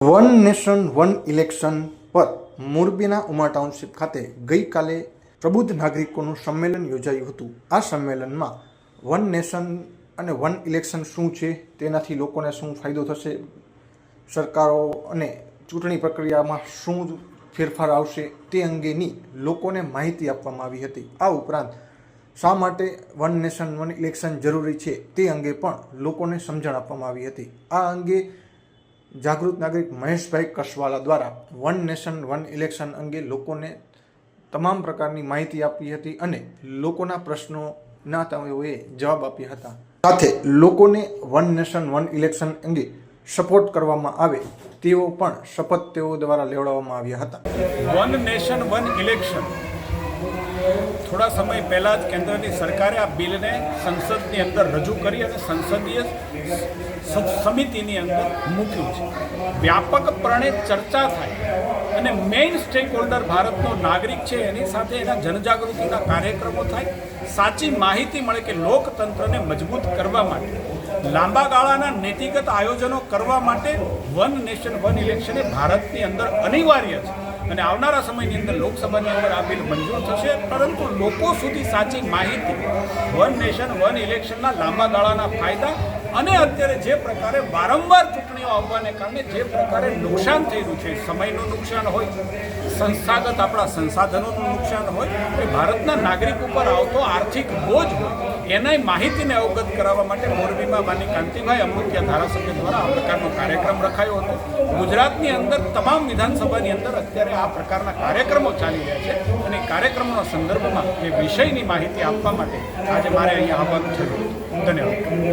One nation one election પર મોરબીના Uma township ખાતે ગઈકાલે પ્રબુદ્ધ નાગરિકોનું સંમેલન યોજાયું હતું। આ સંમેલનમાં વન નેશન અને વન ઇલેક્શન શું છે, તેનાથી લોકોને શું ફાયદો થશે, સરકારો અને ચૂંટણી પ્રક્રિયામાં શું ફેરફાર આવશે તે અંગેની લોકોને માહિતી આપવામાં આવી હતી। આ ઉપરાંત શા માટે વન નેશન વન ઇલેક્શન જરૂરી છે તે અંગે પણ લોકોને સમજણ આપવામાં આવી હતી। આ અંગે જાગૃત નાગરિક મહેશભાઈ કસવાલા દ્વારા વન નેશન વન ઇલેક્શન અંગે લોકોને તમામ પ્રકારની માહિતી આપી હતી અને લોકોના પ્રશ્નોના તેઓએ જવાબ આપ્યા હતા। સાથે લોકોને વન નેશન વન ઇલેક્શન અંગે સપોર્ટ કરવામાં આવે તેવો પણ શપથ તેઓ દ્વારા લેવડાવવામાં આવ્યા હતા। વન નેશન વન ઇલેક્શન થોડા સમય પહેલા જ કેન્દ્રની સરકારે આ બિલને સંસદની અંદર રજૂ કરી અને સંસદીય સમિતિની અંદર મૂક્યું છે। વ્યાપકપણે ચર્ચા થાય અને મેઇન સ્ટેક હોલ્ડર ભારતનો નાગરિક છે એની સાથે એના જનજાગૃતિના કાર્યક્રમો થાય, સાચી માહિતી મળે કે લોકતંત્રને મજબૂત કરવા માટે લાંબા ગાળાના નીતિગત આયોજનો કરવા માટે વન નેશન વન ઇલેક્શન એ ભારતની અંદર અનિવાર્ય છે અને આવનારા સમયની અંદર લોકસભાની અંદર આ બિલ મંજૂર થશે। પરંતુ લોકો સુધી સાચી માહિતી વન નેશન વન ઇલેક્શનના લાંબા ગાળાના ફાયદા અને અત્યારે જે પ્રકારે વારંવાર ચૂંટણીઓ આવવાને કારણે જે પ્રકારે નુકસાન થઈ રહ્યું છે, સમયનું નુકસાન હોય, સંસ્થાગત આપણા સંસાધનોનું નુકસાન હોય, કે ભારતના નાગરિક ઉપર આવતો આર્થિક બોજ હોય, એના માહિતીને અવગત કરાવવા માટે મોરબીમાં માનની કાંતિભાઈ અમૃતિયા ધારાસભ્ય દ્વારા આ પ્રકારનો કાર્યક્રમ રખાયો હતો। ગુજરાતની અંદર તમામ વિધાનસભાની અંદર અત્યારે આ પ્રકારના કાર્યક્રમો ચાલી રહ્યા છે અને કાર્યક્રમોના સંદર્ભમાં એ વિષયની માહિતી આપવા માટે આજે મારે અહીંયા આવવાનું થયું। ધન્યવાદ।